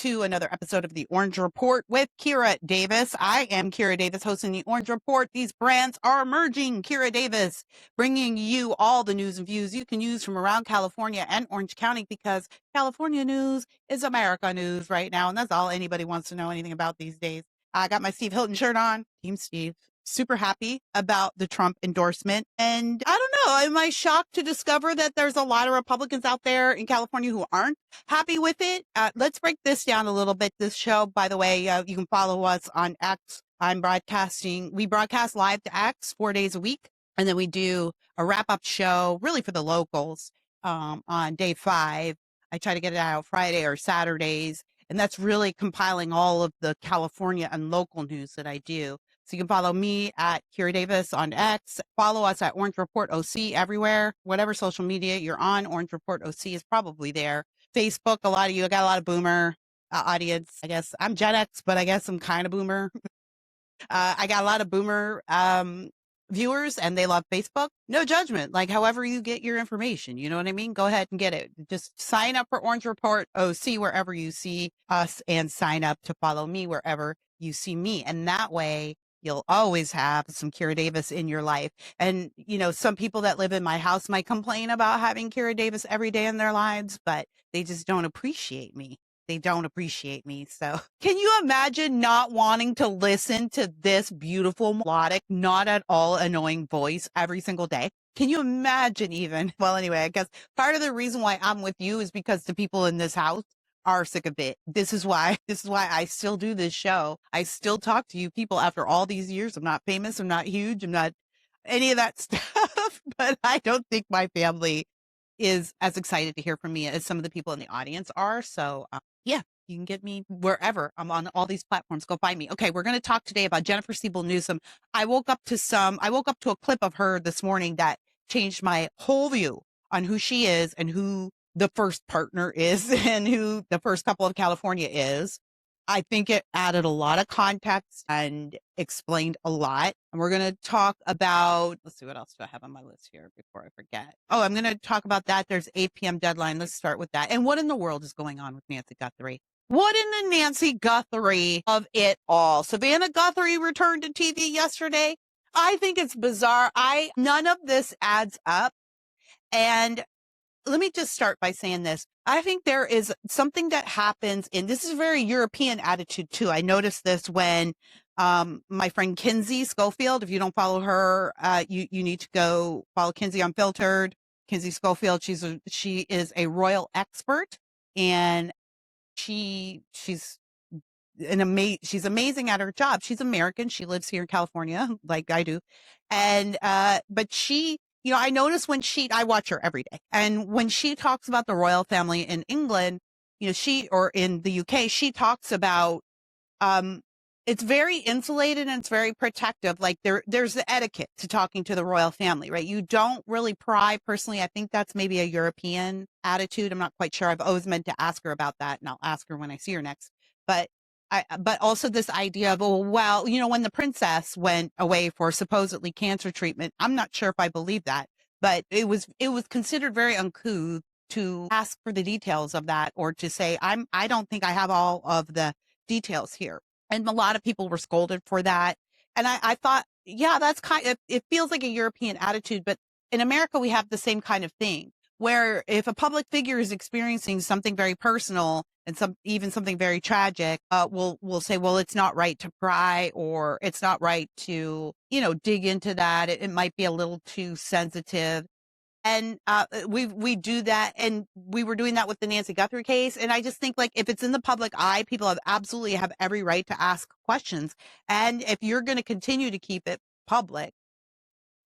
to another episode of the Orange Report with Kira Davis. I am Kira Davis hosting the Orange Report. These brands are merging. Kira Davis bringing you all the news and views you can use from around California and Orange County, because California news is America news right now. And that's all anybody wants to know anything about these days. I got my Steve Hilton shirt on. Team Steve. Super happy about the Trump endorsement. And I don't know, am I shocked to discover that there's a lot of Republicans out there in California who aren't happy with it? Let's break this down a little bit. This show, by the way, you can follow us on X. We broadcast live to X 4 days a week. And then we do a wrap-up show really for the locals on day 5. I try to get it out Friday or Saturdays. And that's really compiling all of the California and local news that I do. So you can follow me at Kira Davis on X. Follow us at Orange Report OC everywhere. Whatever social media you're on, Orange Report OC is probably there. Facebook, I got a lot of boomer audience. I guess I'm Gen X, but I guess I'm kind of boomer. I got a lot of boomer viewers, and they love Facebook. No judgment, like however you get your information. You know what I mean? Go ahead and get it. Just sign up for Orange Report OC wherever you see us, and sign up to follow me wherever you see me. And that way, you'll always have some Kira Davis in your life. And, you know, some people that live in my house might complain about having Kira Davis every day in their lives, but they just don't appreciate me. They don't appreciate me. So can you imagine not wanting to listen to this beautiful, melodic, not at all annoying voice every single day? Can you imagine even? Well, anyway, I guess part of the reason why I'm with you is because the people in this house are sick of it. This is why I still do this show. I still talk to you people after all these years. I'm not famous. I'm not huge. I'm not any of that stuff, but I don't think my family is as excited to hear from me as some of the people in the audience are. So yeah, you can get me wherever. I'm on all these platforms. Go find me. Okay. We're going to talk today about Jennifer Siebel Newsom. I woke up to a clip of her this morning that changed my whole view on who she is and who the first partner is and who the first couple of California is. I think it added a lot of context and explained a lot. And we're going to talk about, let's see, what else do I have on my list here before I forget? Oh, I'm going to talk about that. There's 8 p.m. deadline. Let's start with that. And what in the world is going on with Nancy Guthrie? What in the Nancy Guthrie of it all? Savannah Guthrie returned to TV yesterday. I think it's bizarre. None of this adds up. And let me just start by saying this. I think there is something that happens, and this is a very European attitude too. I noticed this when my friend Kinsey Schofield, if you don't follow her, you need to go follow Kinsey Unfiltered. Kinsey Schofield, she is a royal expert, and she's amazing at her job. She's American. She lives here in California, like I do, and but she. You know, I notice I watch her every day. And when she talks about the royal family in England, you know, or in the UK, she talks about, it's very insulated and it's very protective. Like there's the etiquette to talking to the royal family, right? You don't really pry. Personally, I think that's maybe a European attitude. I'm not quite sure. I've always meant to ask her about that, and I'll ask her when I see her next. But also this idea of, well, you know, when the princess went away for supposedly cancer treatment, I'm not sure if I believe that, but it was considered very uncouth to ask for the details of that, or to say, I don't think I have all of the details here. And a lot of people were scolded for that. And I thought, yeah, that's it feels like a European attitude, but in America, we have the same kind of thing, where if a public figure is experiencing something very personal and even something very tragic, we'll say, well, it's not right to pry, or it's not right to, you know, dig into that. It might be a little too sensitive. And we do that, and we were doing that with the Nancy Guthrie case. And I just think, like, if it's in the public eye, people absolutely have every right to ask questions. And if you're going to continue to keep it public,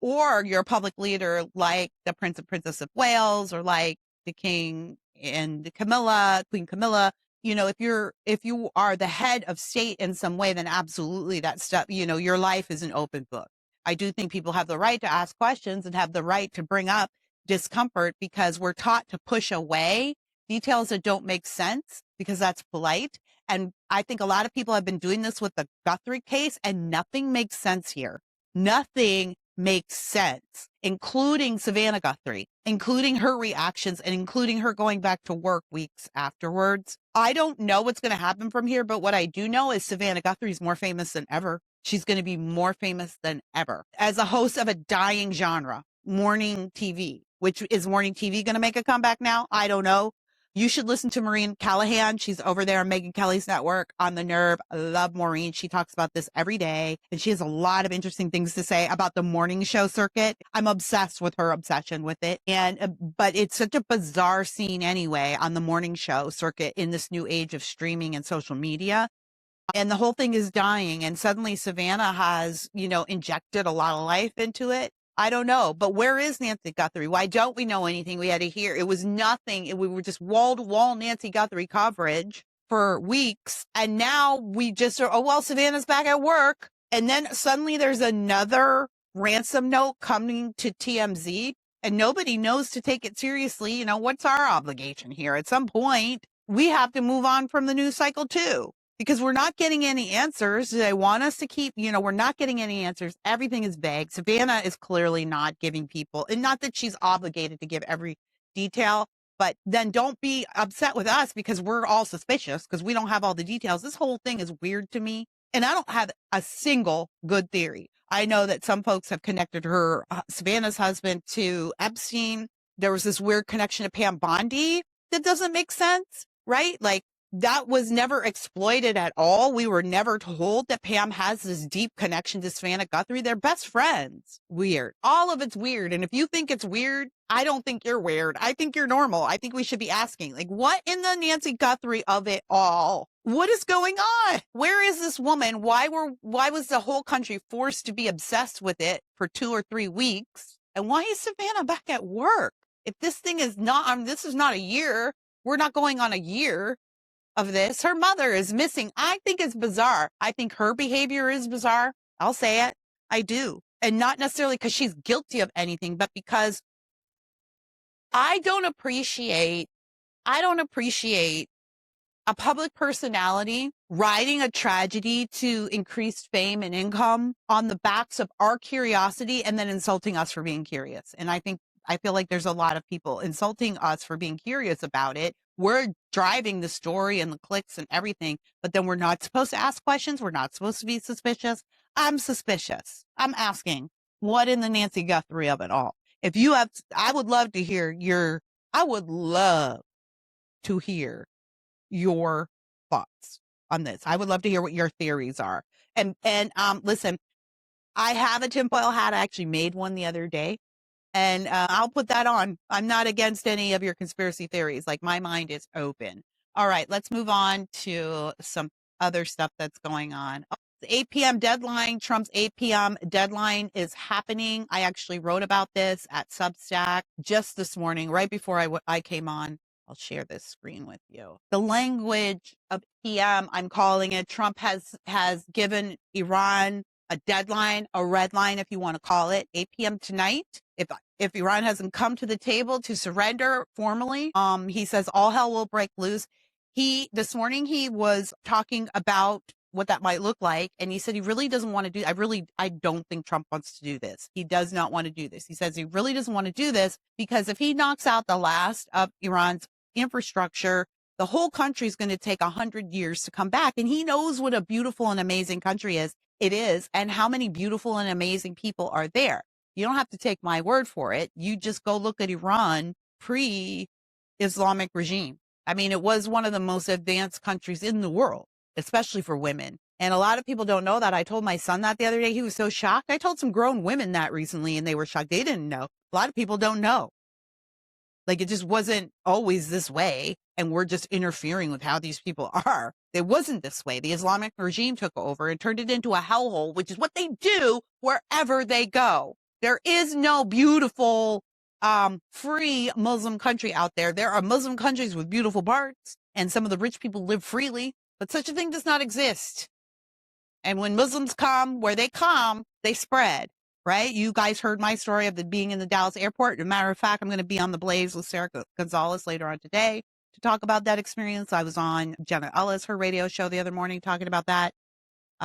or you're a public leader like the Prince and Princess of Wales, or like the King and Queen Camilla, you know, if you are the head of state in some way, then absolutely that stuff, you know, your life is an open book. I do think people have the right to ask questions and have the right to bring up discomfort, because we're taught to push away details that don't make sense because that's polite. And I think a lot of people have been doing this with the Guthrie case, and nothing makes sense here. Nothing makes sense, including Savannah Guthrie. including her reactions and including her going back to work weeks afterwards. I don't know what's going to happen from here, but what I do know is Savannah Guthrie's more famous than ever. She's going to be more famous than ever as a host of a dying genre, morning TV, which is morning TV going to make a comeback now? I don't know. You should listen to Maureen Callahan. She's over there on Megyn Kelly's network on The Nerve. I love Maureen. She talks about this every day, and she has a lot of interesting things to say about the morning show circuit. I'm obsessed with her obsession with it. But it's such a bizarre scene anyway on the morning show circuit in this new age of streaming and social media. And the whole thing is dying. And suddenly Savannah has, injected a lot of life into it. I don't know. But where is Nancy Guthrie? Why don't we know anything? We had to hear. It was nothing. We were just wall to wall Nancy Guthrie coverage for weeks. And now we just are, Savannah's back at work. And then suddenly there's another ransom note coming to TMZ and nobody knows to take it seriously. What's our obligation here? At some point, we have to move on from the news cycle too. Because we're not getting any answers. They want us to keep, we're not getting any answers. Everything is vague. Savannah is clearly not giving people, and not that she's obligated to give every detail, but then don't be upset with us because we're all suspicious because we don't have all the details. This whole thing is weird to me. And I don't have a single good theory. I know that some folks have connected her, Savannah's husband, to Epstein. There was this weird connection to Pam Bondi that doesn't make sense, right? Like, that was never exploited at all. We were never told that Pam has this deep connection to Savannah Guthrie. They're best friends. Weird. All of it's weird. And if you think it's weird, I don't think you're weird. I think you're normal. I think we should be asking, like, what in the Nancy Guthrie of it all? What is going on? Where is this woman? Why was the whole country forced to be obsessed with it for 2 or 3 weeks? And why is Savannah back at work? If this thing is not, this is not a year. We're not going on a year of this. Her mother is missing. I think it's bizarre. I think her behavior is bizarre. I'll say it. I do. And not necessarily because she's guilty of anything, but because I don't appreciate a public personality riding a tragedy to increase fame and income on the backs of our curiosity and then insulting us for being curious. And I feel like there's a lot of people insulting us for being curious about it. We're driving the story and the clicks and everything, but then we're not supposed to ask questions. We're not supposed to be suspicious. I'm suspicious. I'm asking, what in the Nancy Guthrie of it all? If you have, I would love to hear your thoughts on this. I would love to hear what your theories are. And listen, I have a tinfoil hat. I actually made one the other day. And I'll put that on. I'm not against any of your conspiracy theories. Like, my mind is open. All right, let's move on to some other stuff that's going on. The 8 p.m. deadline, Trump's 8 p.m. deadline is happening. I actually wrote about this at Substack just this morning, right before I came on. I'll share this screen with you. The language of PM, I'm calling it. Trump has given Iran a deadline, a red line, if you want to call it, 8 p.m. tonight. If Iran hasn't come to the table to surrender formally, he says all hell will break loose. This morning he was talking about what that might look like, and he said he really doesn't want to do. I don't think Trump wants to do this. He does not want to do this. He says he really doesn't want to do this because if he knocks out the last of Iran's infrastructure, the whole country is going to take 100 years to come back. And he knows what a beautiful and amazing country it is, and how many beautiful and amazing people are there. You don't have to take my word for it. You just go look at Iran pre-Islamic regime. I mean, it was one of the most advanced countries in the world, especially for women. And a lot of people don't know that. I told my son that the other day. He was so shocked. I told some grown women that recently, and they were shocked. They didn't know. A lot of people don't know. Like, it just wasn't always this way, and we're just interfering with how these people are. It wasn't this way. The Islamic regime took over and turned it into a hellhole, which is what they do wherever they go. There is no beautiful, free Muslim country out there. There are Muslim countries with beautiful parts, and some of the rich people live freely, but such a thing does not exist. And when Muslims come, where they come, they spread, right? You guys heard my story of being in the Dallas airport. As a matter of fact, I'm going to be on The Blaze with Sarah Gonzalez later on today to talk about that experience. I was on Jenna Ellis, her radio show the other morning, talking about that.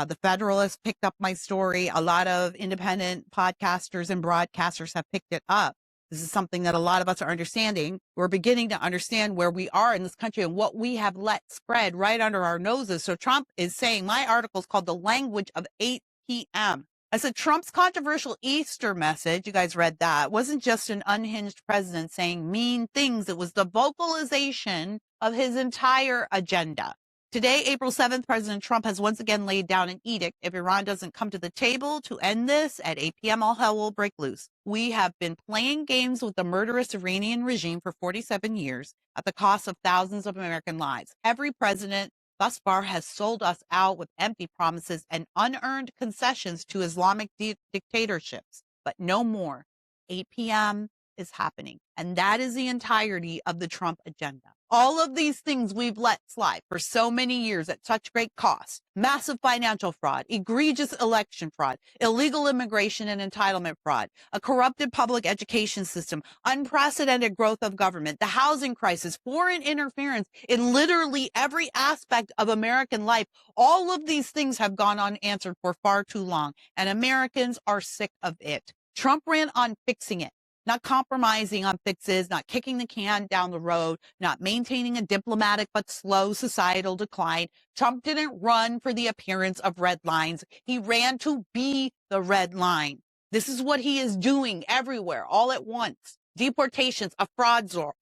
The Federalist picked up my story. A lot of independent podcasters and broadcasters have picked it up. This is something that a lot of us are understanding. We're beginning to understand where we are in this country and what we have let spread right under our noses. So Trump is saying, my article is called The Language of 8 p.m. I said Trump's controversial Easter message, you guys read that, wasn't just an unhinged president saying mean things. It was the vocalization of his entire agenda. Today, April 7th, President Trump has once again laid down an edict. If Iran doesn't come to the table to end this at 8 p.m., all hell will break loose. We have been playing games with the murderous Iranian regime for 47 years at the cost of thousands of American lives. Every president thus far has sold us out with empty promises and unearned concessions to Islamic dictatorships, but no more. 8 p.m. is happening. And that is the entirety of the Trump agenda. All of these things we've let slide for so many years at such great cost: massive financial fraud, egregious election fraud, illegal immigration and entitlement fraud, a corrupted public education system, unprecedented growth of government, the housing crisis, foreign interference in literally every aspect of American life. All of these things have gone unanswered for far too long, and Americans are sick of it. Trump ran on fixing it, not compromising on fixes, not kicking the can down the road, not maintaining a diplomatic but slow societal decline. Trump didn't run for the appearance of red lines. He ran to be the red line. This is what he is doing everywhere, all at once. Deportations, a fraud czar,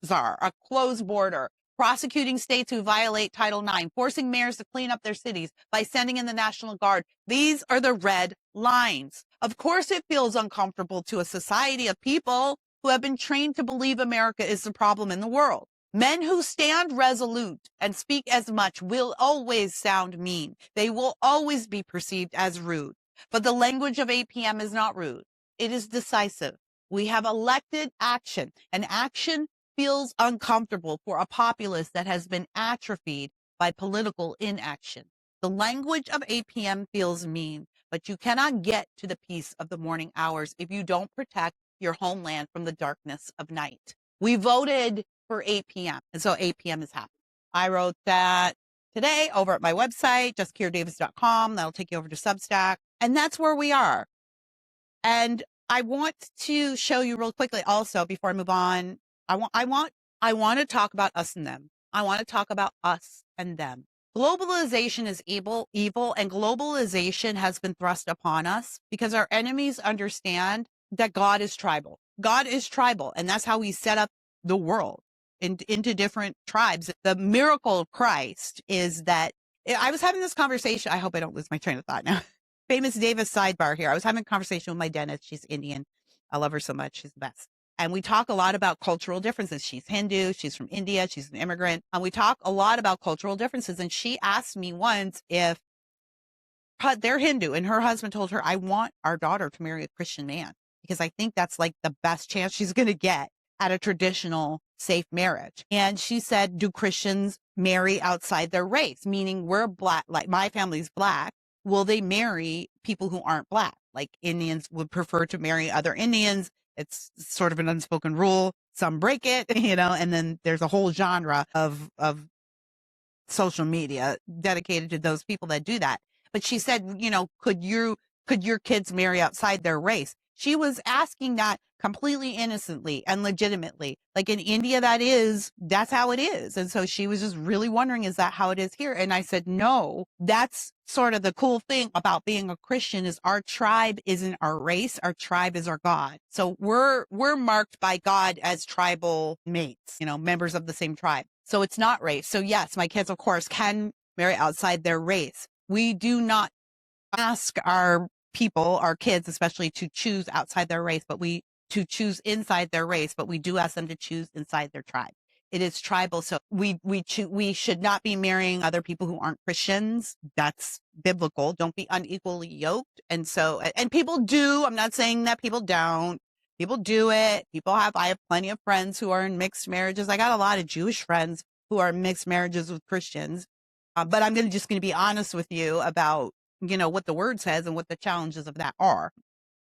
a closed border, prosecuting states who violate Title IX, forcing mayors to clean up their cities by sending in the National Guard. These are the red lines. Of course, it feels uncomfortable to a society of people who have been trained to believe America is the problem in the world. Men who stand resolute and speak as much will always sound mean. They will always be perceived as rude. But the language of 8 p.m. is not rude. It is decisive. We have elected action, and action feels uncomfortable for a populace that has been atrophied by political inaction. The language of 8 p.m. feels mean, but you cannot get to the peace of the morning hours if you don't protect your homeland from the darkness of night. We voted for 8 p.m., and so 8 p.m. is happening. I wrote that today over at my website, justkiradavis.com. That'll take you over to Substack, and that's where we are. And I want to show you real quickly also before I move on. I want to talk about us and them. I want to talk about us and them. Globalization is evil, and globalization has been thrust upon us because our enemies understand that God is tribal. God is tribal, and that's how he set up the world into different tribes. The miracle of Christ is that I was having this conversation. I hope I don't lose my train of thought now. Famous Davis sidebar here. I was having a conversation with my dentist. She's Indian. I love her so much. She's the best. And we talk a lot about cultural differences. She's Hindu. She's from India. She's an immigrant. And we talk a lot about cultural differences. And she asked me once if they're Hindu and her husband told her, I want our daughter to marry a Christian man because I think that's like the best chance she's going to get at a traditional safe marriage. And she said, do Christians marry outside their race? Meaning we're black, like my family's black. Will they marry people who aren't black? Like Indians would prefer to marry other Indians. It's sort of an unspoken rule. Some break it, and then there's a whole genre of social media dedicated to those people that do that. But she said, could your kids marry outside their race? She was asking that completely innocently and legitimately. Like in India, that's how it is. And so she was just really wondering, is that how it is here? And I said, no, that's sort of the cool thing about being a Christian is our tribe isn't our race. Our tribe is our God. So we're marked by God as tribal mates, members of the same tribe. So it's not race. So yes, my kids, of course, can marry outside their race. We do not ask our people, our kids especially, to choose outside their race, to choose inside their race, but we do ask them to choose inside their tribe. It is tribal. So we should not be marrying other people who aren't Christians. That's biblical. Don't be unequally yoked. And people do. I'm not saying that people don't. People do it. I have plenty of friends who are in mixed marriages. I got a lot of Jewish friends who are in mixed marriages with Christians. But I'm just going to be honest with you about, what the word says and what the challenges of that are.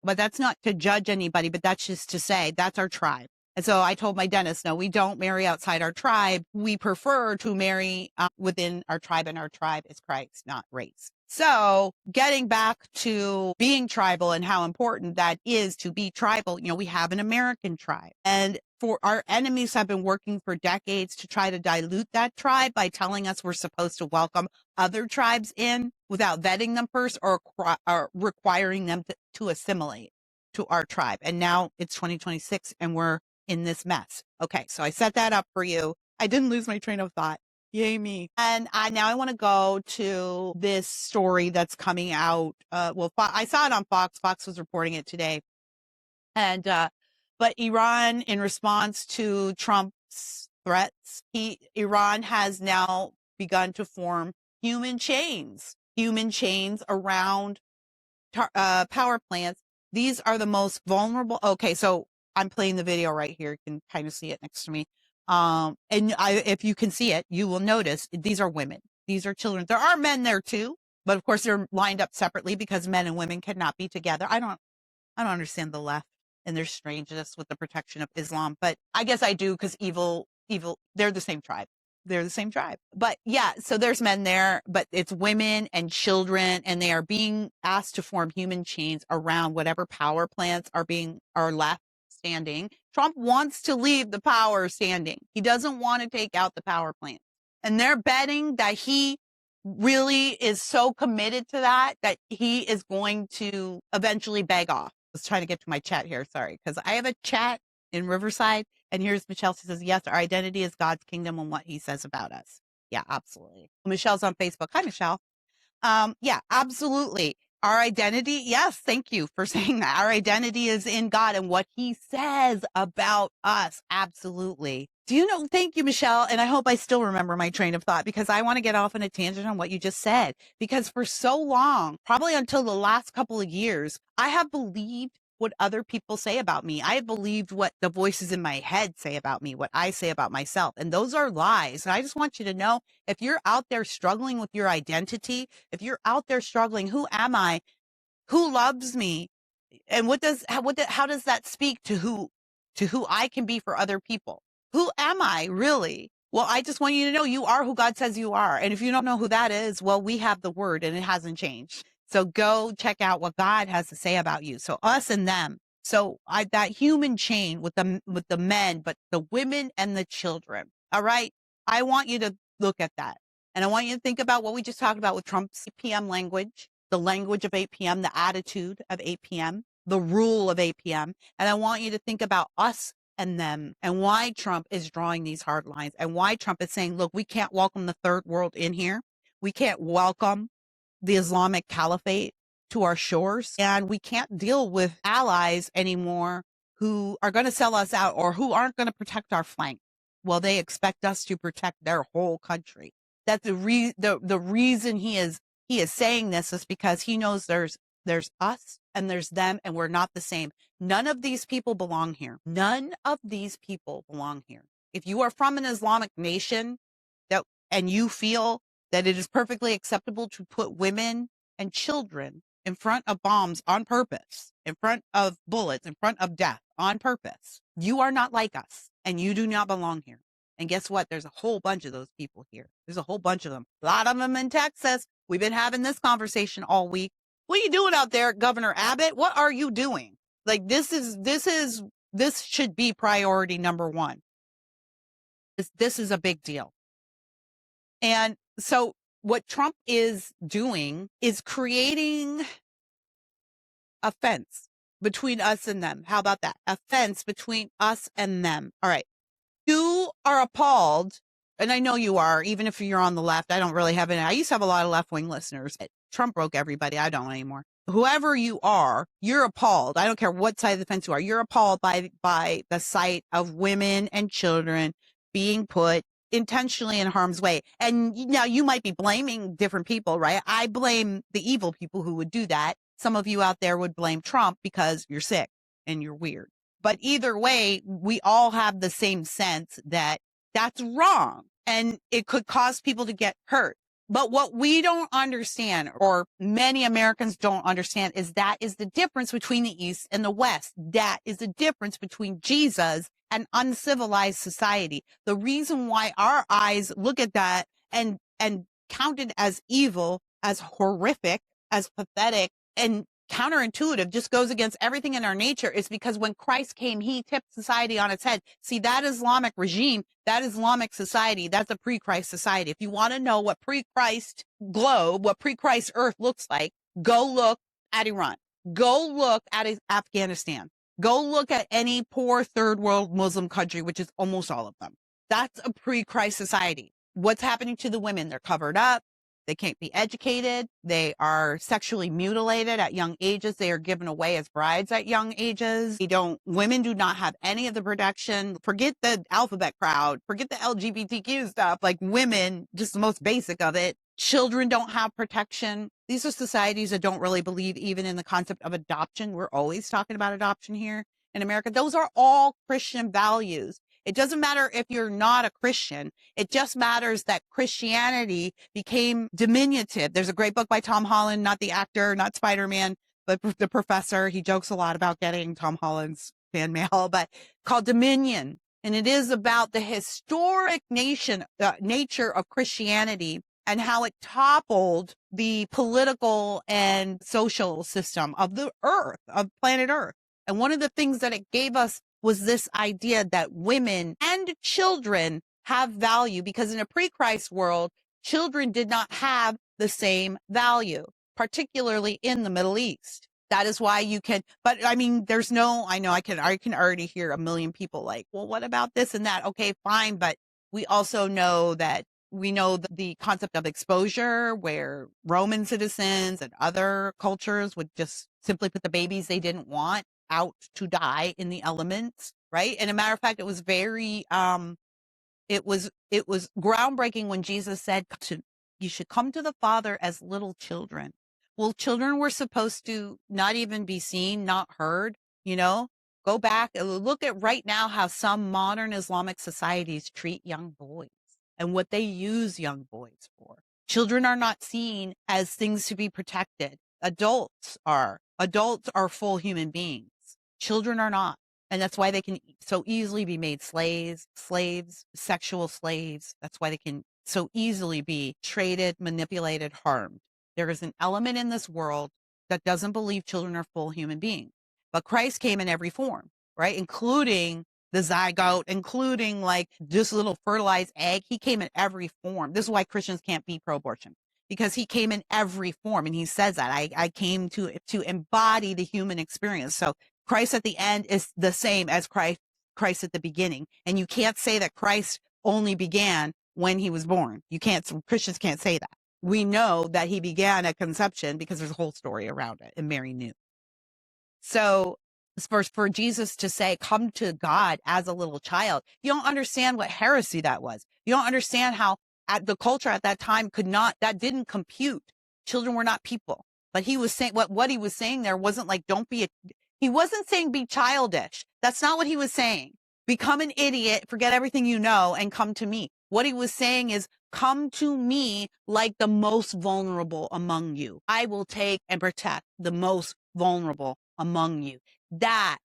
But that's not to judge anybody, but that's just to say that's our tribe. And so I told my dentist, no, we don't marry outside our tribe. We prefer to marry within our tribe, and our tribe is Christ, not race. So getting back to being tribal and how important that is to be tribal, we have an American tribe, and for our enemies have been working for decades to try to dilute that tribe by telling us we're supposed to welcome other tribes in without vetting them first or requiring them to assimilate to our tribe. And now it's 2026 and we're in this mess. Okay, so I set that up for you. I didn't lose my train of thought. Yay me. And now I want to go to this story that's coming out. I saw it on Fox. Fox was reporting it today. And, but Iran, in response to Trump's threats, Iran has now begun to form human chains around power plants. These are the most vulnerable. Okay, so I'm playing the video right here. You can kind of see it next to me. If you can see it, you will notice these are women. These are children. There are men there too, but of course they're lined up separately because men and women cannot be together. I don't understand the left and their strangeness with the protection of Islam, but I guess I do because evil, they're the same tribe. But yeah, so there's men there, but it's women and children, and they are being asked to form human chains around whatever power plants are left standing. Trump wants to leave the power standing. He doesn't want to take out the power plant. And they're betting that he really is so committed to that he is going to eventually beg off. I was trying to get to my chat here. Sorry, because I have a chat in Riverside. And here's Michelle. She says, yes, our identity is God's kingdom and what he says about us. Yeah, absolutely. Michelle's on Facebook. Hi, Michelle. Yeah, absolutely. Our identity. Yes. Thank you for saying that. Our identity is in God and what he says about us. Absolutely. Do you know? Thank you, Michelle. And I hope I still remember my train of thought because I want to get off on a tangent on what you just said, because for so long, probably until the last couple of years, I have believed what other people say about me. I believed what the voices in my head say about me, what I say about myself. And those are lies. And I just want you to know, if you're out there struggling with your identity, if you're out there struggling, who am I? Who loves me? And how does that speak to who I can be for other people? Who am I really? Well, I just want you to know you are who God says you are. And if you don't know who that is, well, we have the word and it hasn't changed. So go check out what God has to say about you. So us and them. So that human chain with the men, but the women and the children. All right. I want you to look at that. And I want you to think about what we just talked about with Trump's 8 p.m. language, the language of 8 p.m., the attitude of 8 p.m., the rule of 8 p.m. And I want you to think about us and them and why Trump is drawing these hard lines and why Trump is saying, look, we can't welcome the third world in here. We can't welcome the Islamic Caliphate to our shores, and we can't deal with allies anymore who are going to sell us out or who aren't going to protect our flank. Well, they expect us to protect their whole country. That's the reason he is saying this is because he knows there's us and there's them, and we're not the same. None of these people belong here. None of these people belong here. If you are from an Islamic nation and you feel that it is perfectly acceptable to put women and children in front of bombs on purpose, in front of bullets, in front of death on purpose, you are not like us and you do not belong here. And guess what? There's a whole bunch of those people here. There's a whole bunch of them. A lot of them in Texas. We've been having this conversation all week. What are you doing out there, Governor Abbott? What are you doing? Like, this should be priority number one. This is a big deal. And so what Trump is doing is creating a fence between us and them. How about that? A fence between us and them. All right. You are appalled, and I know you are, even if you're on the left. I don't really have any. I used to have a lot of left-wing listeners. Trump broke everybody. I don't anymore. Whoever you are, you're appalled. I don't care what side of the fence you are. You're appalled by the sight of women and children being put intentionally in harm's way. And now you might be blaming different people, right? I blame the evil people who would do that. Some of you out there would blame Trump because you're sick and you're weird. But either way, we all have the same sense that that's wrong and it could cause people to get hurt. But what we don't understand, or many Americans don't understand, is that is the difference between the East and the West. That is the difference between Jesus and uncivilized society. The reason why our eyes look at that and count it as evil as horrific, as pathetic, and counterintuitive, just goes against everything in our nature, is because when Christ came, he tipped society on its head. See, that Islamic regime, that Islamic society, that's a pre-Christ society. If you want to know what pre-Christ globe, what pre-Christ earth looks like, go look at Iran. Go look at Afghanistan. Go look at any poor third world Muslim country, which is almost all of them. That's a pre-Christ society. What's happening to the women? They're covered up. They can't be educated. They are sexually mutilated at young ages. They are given away as brides at young ages. Women do not have any of the protection. Forget the alphabet crowd. Forget the LGBTQ stuff. Like women, just the most basic of it. Children don't have protection. These are societies that don't really believe even in the concept of adoption. We're always talking about adoption here in America. Those are all Christian values. It doesn't matter if you're not a Christian. It just matters that Christianity became diminutive. There's a great book by Tom Holland, not the actor, not Spider-Man, but the professor. He jokes a lot about getting Tom Holland's fan mail, but called Dominion. And it is about the historic nature of Christianity and how it toppled the political and social system of the earth, of planet Earth. And one of the things that it gave us was this idea that women and children have value, because in a pre-Christ world, children did not have the same value, particularly in the Middle East. That is why you can, but I mean, I can already hear a million people like, well, what about this and that? Okay, fine. But we also know that the concept of exposure, where Roman citizens and other cultures would just simply put the babies they didn't want out to die in the elements, right? And a matter of fact, it was very, it was groundbreaking when Jesus said, you should come to the Father as little children. Well, children were supposed to not even be seen, not heard, go back and look at right now how some modern Islamic societies treat young boys and what they use young boys for. Children are not seen as things to be protected. Adults are full human beings. Children are not. And that's why they can so easily be made slaves, sexual slaves. That's why they can so easily be traded, manipulated, harmed. There is an element in this world that doesn't believe children are full human beings. But Christ came in every form, right? Including the zygote, including like just a little fertilized egg. He came in every form. This is why Christians can't be pro-abortion, because he came in every form. And he says that I came to embody the human experience. So Christ at the end is the same as Christ at the beginning. And you can't say that Christ only began when he was born. Christians can't say that. We know that he began at conception because there's a whole story around it, and Mary knew. So for Jesus to say, come to God as a little child, you don't understand what heresy that was. You don't understand how the culture at that time that didn't compute. Children were not people. But he was saying, what he was saying there wasn't like, he wasn't saying be childish. That's not what he was saying. Become an idiot, forget everything you know, and come to me. What he was saying is, come to me like the most vulnerable among you. I will take and protect the most vulnerable among you. That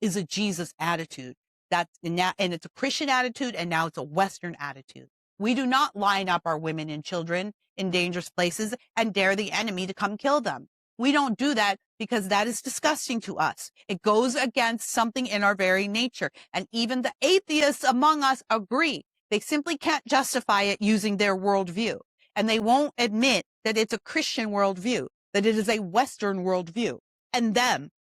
is a Jesus attitude. And it's a Christian attitude, and now it's a Western attitude. We do not line up our women and children in dangerous places and dare the enemy to come kill them. We don't do that because that is disgusting to us. It goes against something in our very nature. And even the atheists among us agree. They simply can't justify it using their worldview. And they won't admit that it's a Christian worldview, that it is a Western worldview. And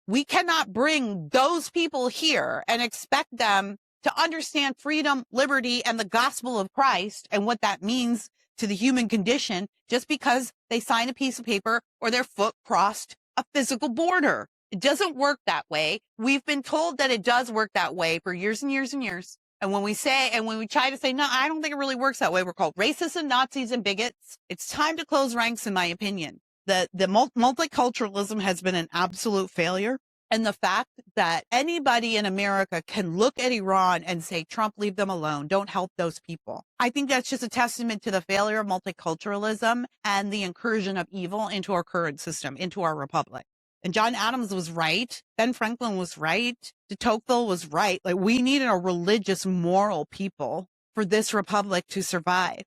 we cannot bring those people here and expect them to understand freedom, liberty, and the gospel of Christ and what that means to the human condition just because they sign a piece of paper or their foot crossed a physical border. It doesn't work that way. We've been told that it does work that way for years and years and years. And when we try to say, no, I don't think it really works that way, we're called racists and Nazis and bigots. It's time to close ranks, in my opinion. The multiculturalism has been an absolute failure. And the fact that anybody in America can look at Iran and say, Trump, leave them alone. Don't help those people. I think that's just a testament to the failure of multiculturalism and the incursion of evil into our current system, into our republic. And John Adams was right. Ben Franklin was right. De Tocqueville was right. Like, we needed a religious, moral people for this republic to survive.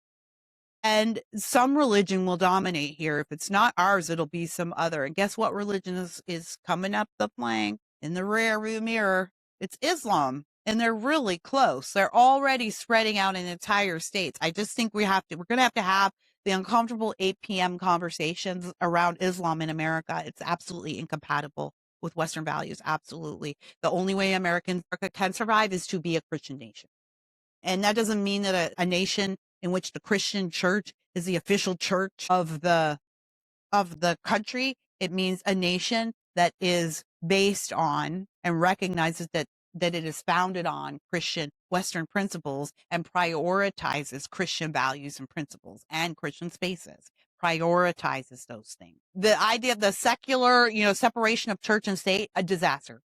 And some religion will dominate here. If it's not ours, it'll be some other. And guess what religion is coming up the plank in the rear view mirror? It's Islam. And they're really close. They're already spreading out in entire states. I just think we're going to have the uncomfortable 8 p.m. conversations around Islam in America. It's absolutely incompatible with Western values. Absolutely. The only way America can survive is to be a Christian nation. And that doesn't mean that a nation in which the Christian church is the official church of the country. It means a nation that is based on and recognizes that it is founded on Christian Western principles and prioritizes Christian values and principles and Christian spaces, prioritizes those things. The idea of the secular, separation of church and state, a disaster.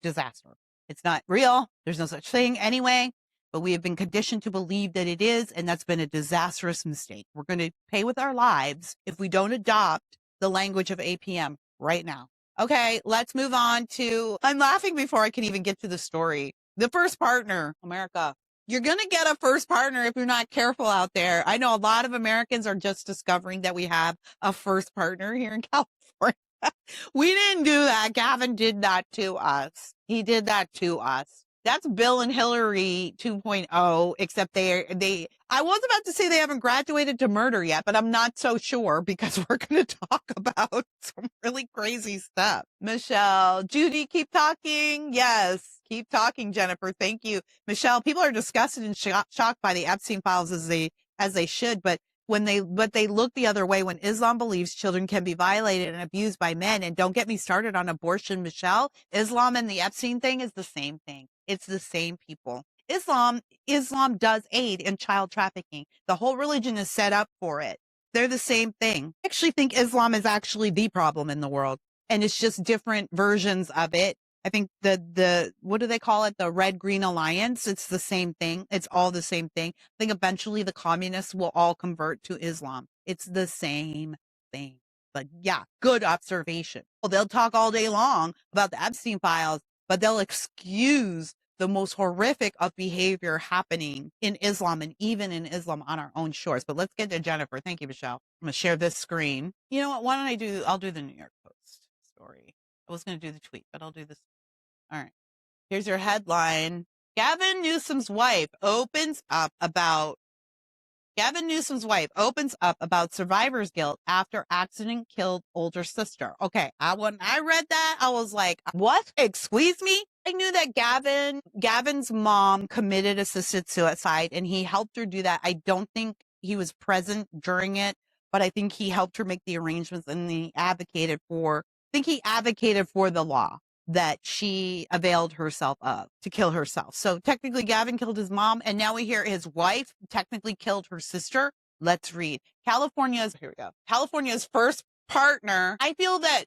It's not real. There's no such thing anyway. But we have been conditioned to believe that it is, and that's been a disastrous mistake. We're going to pay with our lives if we don't adopt the language of APM right now. Okay, let's move on to, I'm laughing before I can even get to the story. The first partner, America. You're going to get a first partner if you're not careful out there. I know a lot of Americans are just discovering that we have a first partner here in California. We didn't do that. Gavin did that to us. He did that to us. That's Bill and Hillary 2.0, except I was about to say they haven't graduated to murder yet, but I'm not so sure because we're going to talk about some really crazy stuff. Michelle, Judy, keep talking. Yes, keep talking, Jennifer. Thank you. Michelle, people are disgusted and shocked by the Epstein files as they should, but they look the other way when Islam believes children can be violated and abused by men. And don't get me started on abortion, Michelle. Islam and the Epstein thing is the same thing. It's the same people. Islam does aid in child trafficking. The whole religion is set up for it. They're the same thing. I actually think Islam is actually the problem in the world, and it's just different versions of it. I think the what do they call it? The Red Green Alliance. It's the same thing. It's all the same thing. I think eventually the communists will all convert to Islam. It's the same thing. But yeah, good observation. Well, they'll talk all day long about the Epstein files, but they'll excuse the most horrific of behavior happening in Islam and even in Islam on our own shores. But let's get to Jennifer. Thank you, Michelle. I'm going to share this screen. You know what? Why don't I'll do the New York Post story. I was going to do the tweet, but I'll do this. All right. Here's your headline. Gavin Newsom's wife opens up about survivor's guilt after accident killed older sister. Okay, when I read that, I was like, what? Excuse me? I knew that Gavin's mom committed assisted suicide and he helped her do that. I don't think he was present during it, but I think he helped her make the arrangements and he advocated for the law that she availed herself of to kill herself. So technically Gavin killed his mom, and now we hear his wife technically killed her sister. Let's read. California's first partner. I feel that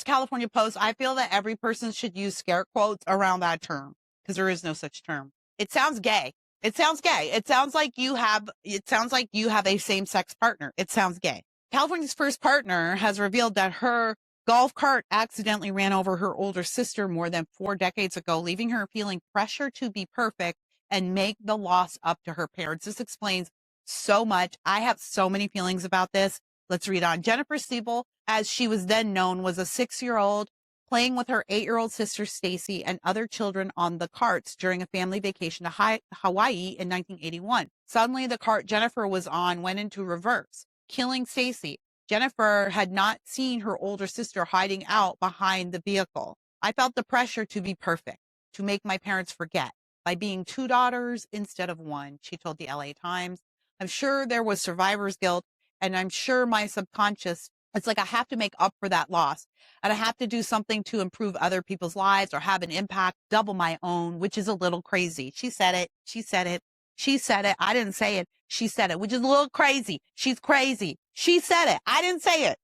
California Post, I feel that every person should use scare quotes around that term because there is no such term. It sounds gay. It sounds like you have a same-sex partner. It sounds gay. California's first partner has revealed that her golf cart accidentally ran over her older sister more than 4 decades ago, leaving her feeling pressure to be perfect and make the loss up to her parents. This explains so much. I have so many feelings about this. Let's read on. Jennifer Siebel, as she was then known, was a 6-year-old playing with her 8-year-old sister Stacy and other children on the carts during a family vacation to Hawaii in 1981. Suddenly, the cart Jennifer was on went into reverse, killing Stacy. Jennifer had not seen her older sister hiding out behind the vehicle. I felt the pressure to be perfect, to make my parents forget by being 2 daughters instead of 1, she told the LA Times. I'm sure there was survivor's guilt, and I'm sure my subconscious, it's like I have to make up for that loss, and I have to do something to improve other people's lives or have an impact double my own, which is a little crazy. She said it. I didn't say it. She said it, which is a little crazy. She's crazy. She said it. I didn't say it.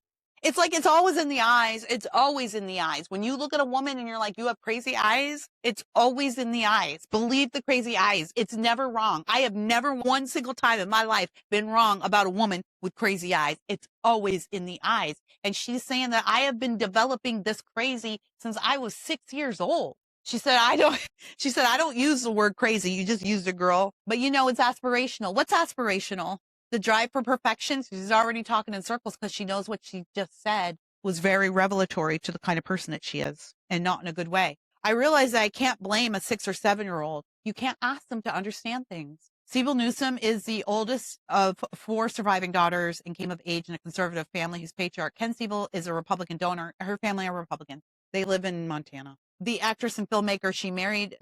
It's like it's always in the eyes. It's always in the eyes. When you look at a woman and you're like, you have crazy eyes, it's always in the eyes. Believe the crazy eyes. It's never wrong. I have never one single time in my life been wrong about a woman with crazy eyes. It's always in the eyes. And she's saying that I have been developing this crazy since I was 6 years old. She said, I don't use the word crazy. You just used it, girl. But it's aspirational. What's aspirational? The drive for perfection, she's already talking in circles because she knows what she just said was very revelatory to the kind of person that she is, and not in a good way. I realize that I can't blame a 6 or 7-year-old. You can't ask them to understand things. Siebel Newsom is the oldest of 4 surviving daughters and came of age in a conservative family whose patriarch, Ken Siebel, is a Republican donor. Her family are Republican. They live in Montana. The actress and filmmaker, she married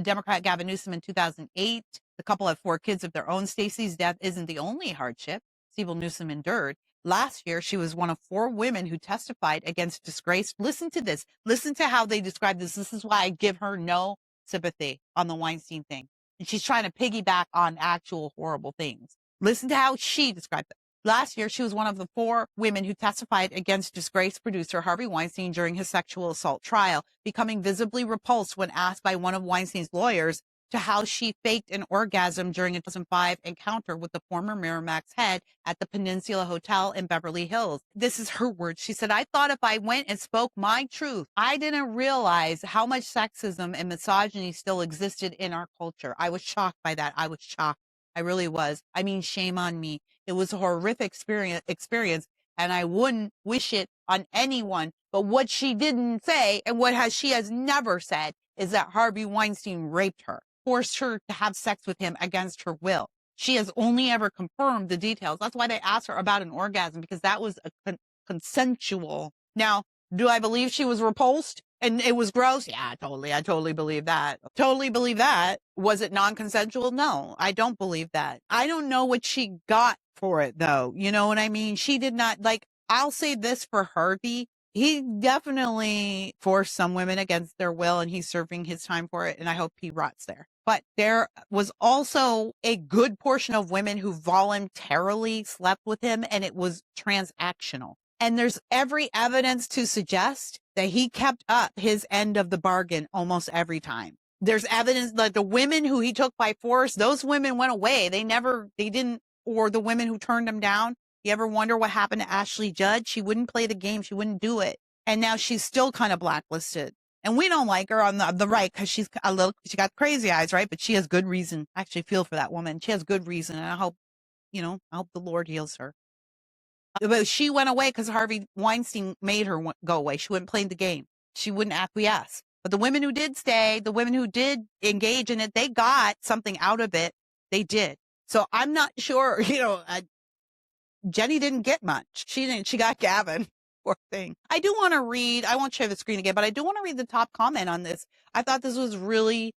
Democrat Gavin Newsom in 2008. The couple have 4 kids of their own. Stacey's death isn't the only hardship Siebel Newsom endured. Last year, she was one of 4 women who testified against disgrace. Listen to this. Listen to how they describe this. This is why I give her no sympathy on the Weinstein thing. And she's trying to piggyback on actual horrible things. Listen to how she described it. Last year, she was one of the 4 women who testified against disgraced producer Harvey Weinstein during his sexual assault trial, becoming visibly repulsed when asked by one of Weinstein's lawyers to how she faked an orgasm during a 2005 encounter with the former Miramax head at the Peninsula Hotel in Beverly Hills. This is her words. She said, I thought if I went and spoke my truth, I didn't realize how much sexism and misogyny still existed in our culture. I was shocked by that. I was shocked. I really was. I mean, shame on me. It was a horrific experience, and I wouldn't wish it on anyone. But what she didn't say, and she has never said, is that Harvey Weinstein raped her, forced her to have sex with him against her will. She has only ever confirmed the details. That's why they asked her about an orgasm, because that was a consensual. Now, do I believe she was repulsed and it was gross? Yeah, totally. I totally believe that. Totally believe that. Was it non-consensual? No, I don't believe that. I don't know what she got for it, though. You know what I mean? She did not, like, I'll say this for Harvey. He definitely forced some women against their will, and he's serving his time for it, and I hope he rots there. But there was also a good portion of women who voluntarily slept with him, and it was transactional. And there's every evidence to suggest that he kept up his end of the bargain almost every time. There's evidence that the women who he took by force, those women went away. They didn't, or the women who turned him down. You ever wonder what happened to Ashley Judd? She wouldn't play the game. She wouldn't do it. And now she's still kind of blacklisted. And we don't like her on the right because she got crazy eyes, right? But she has good reason. I actually feel for that woman. She has good reason. And I hope the Lord heals her. But she went away because Harvey Weinstein made her go away. She wouldn't play the game. She wouldn't acquiesce. But the women who did stay, the women who did engage in it, they got something out of it. They did. So I'm not sure, Jenny didn't get much. She didn't. She got Gavin. Poor thing. I do want to read, I won't share the screen again, but I do want to read the top comment on this. I thought this was really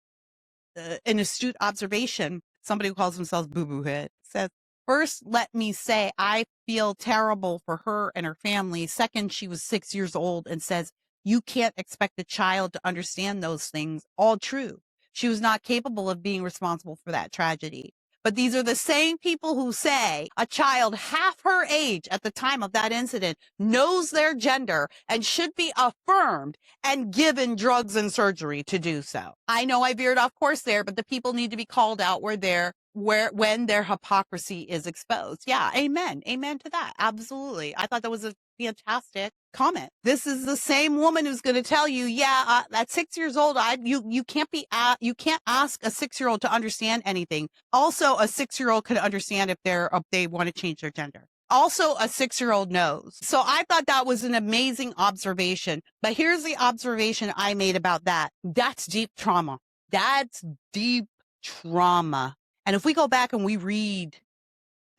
an astute observation. Somebody who calls themselves Boo Boo Head says, first, let me say I feel terrible for her and her family. Second, she was 6 years old, and says, you can't expect a child to understand those things. All true. She was not capable of being responsible for that tragedy. But these are the same people who say a child half her age at the time of that incident knows their gender and should be affirmed and given drugs and surgery to do so. I know I veered off course there, but the people need to be called out when their hypocrisy is exposed. Yeah, amen. Amen to that. Absolutely. I thought that was a fantastic comment. This is the same woman who's going to tell you, at 6 years old, you can't ask a 6-year-old to understand anything. Also, a 6-year-old could understand if they want to change their gender. Also, a 6-year-old knows. So I thought that was an amazing observation. But here's the observation I made about that. That's deep trauma. That's deep trauma. And if we go back and we read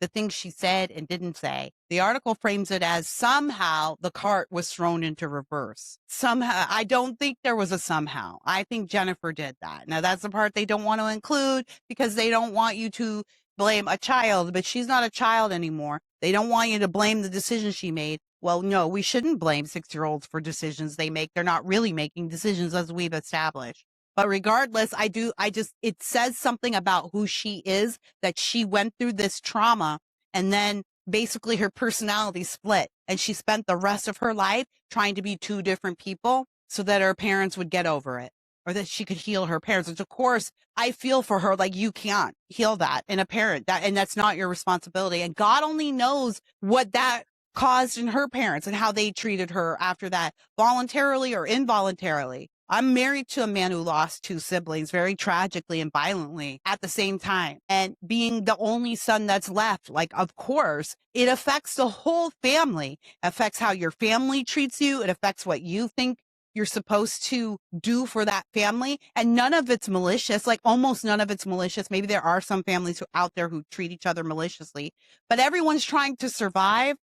the things she said and didn't say, the article frames it as somehow the cart was thrown into reverse. Somehow, I don't think there was a somehow. I think Jennifer did that. Now, that's the part they don't want to include because they don't want you to blame a child, but she's not a child anymore. They don't want you to blame the decision she made. Well, no, we shouldn't blame 6-year-olds for decisions they make. They're not really making decisions as we've established. But regardless, it says something about who she is, that she went through this trauma and then basically her personality split and she spent the rest of her life trying to be 2 different people so that her parents would get over it or that she could heal her parents. Which of course I feel for her, like you can't heal that in a parent and that's not your responsibility. And God only knows what that caused in her parents and how they treated her after that, voluntarily or involuntarily. I'm married to a man who lost 2 siblings very tragically and violently at the same time. And being the only son that's left, like, of course, it affects the whole family. It affects how your family treats you. It affects what you think you're supposed to do for that family. And none of it's malicious, like almost none of it's malicious. Maybe there are some families out there who treat each other maliciously, but everyone's trying to survive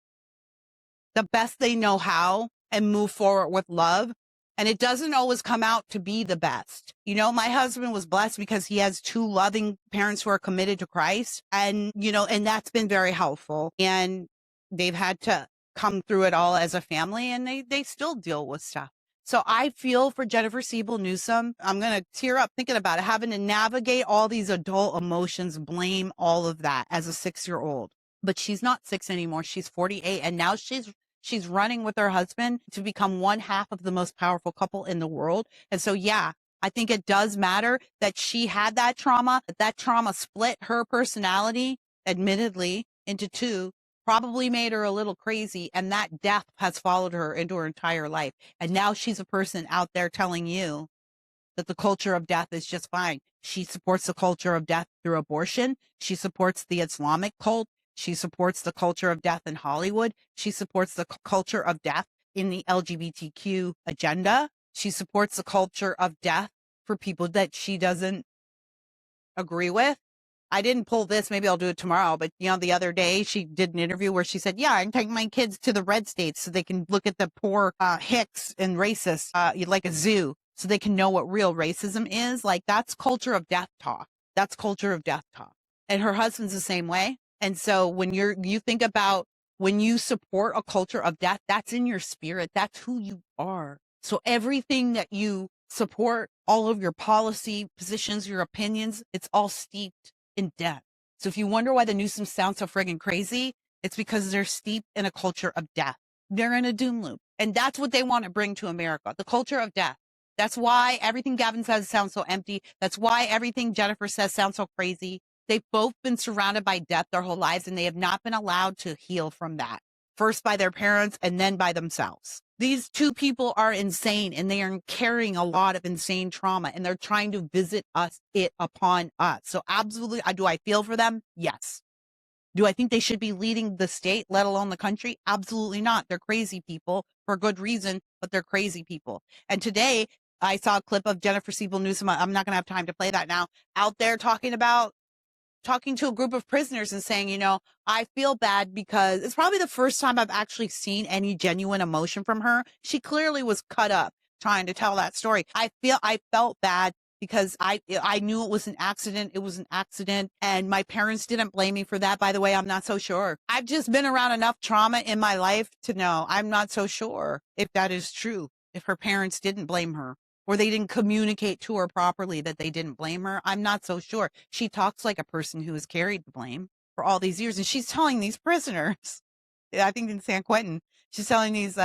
the best they know how and move forward with love. And it doesn't always come out to be the best. You know, my husband was blessed because he has 2 loving parents who are committed to Christ. And, you know, and that's been very helpful. And they've had to come through it all as a family, and they still deal with stuff. So I feel for Jennifer Siebel Newsom. I'm going to tear up thinking about it, having to navigate all these adult emotions, blame all of that as a 6-year-old. But she's not 6 anymore. She's 48. And now she's running with her husband to become one half of the most powerful couple in the world. And so, yeah, I think it does matter that she had that trauma, that trauma split her personality, admittedly, into 2, probably made her a little crazy. And that death has followed her into her entire life. And now she's a person out there telling you that the culture of death is just fine. She supports the culture of death through abortion. She supports the Islamic cult. She supports the culture of death in Hollywood. She supports the culture of death in the LGBTQ agenda. She supports the culture of death for people that she doesn't agree with. I didn't pull this. Maybe I'll do it tomorrow. But, you know, the other day she did an interview where she said, yeah, I can take my kids to the red states so they can look at the poor hicks and racists like a zoo so they can know what real racism is. Like, that's culture of death talk. That's culture of death talk. And her husband's the same way. And so when you think about when you support a culture of death, that's in your spirit. That's who you are. So everything that you support, all of your policy positions, your opinions, it's all steeped in death. So if you wonder why the Newsoms sound so friggin' crazy, it's because they're steeped in a culture of death. They're in a doom loop. And that's what they want to bring to America, the culture of death. That's why everything Gavin says sounds so empty. That's why everything Jennifer says sounds so crazy. They've both been surrounded by death their whole lives, and they have not been allowed to heal from that. First by their parents and then by themselves. These 2 people are insane, and they are carrying a lot of insane trauma, and they're trying to visit it upon us. So absolutely, do I feel for them? Yes. Do I think they should be leading the state, let alone the country? Absolutely not. They're crazy people for good reason, but they're crazy people. And today I saw a clip of Jennifer Siebel Newsom. I'm not going to have time to play that now, out there talking to a group of prisoners and saying, you know, I feel bad because it's probably the first time I've actually seen any genuine emotion from her. She clearly was cut up trying to tell that story. I felt bad because I knew it was an accident. It was an accident. And my parents didn't blame me for that. By the way, I'm not so sure. I've just been around enough trauma in my life to know I'm not so sure if that is true, if her parents didn't blame her, or they didn't communicate to her properly that they didn't blame her. I'm not so sure. She talks like a person who has carried the blame for all these years. And she's telling these prisoners, I think in San Quentin, she's telling these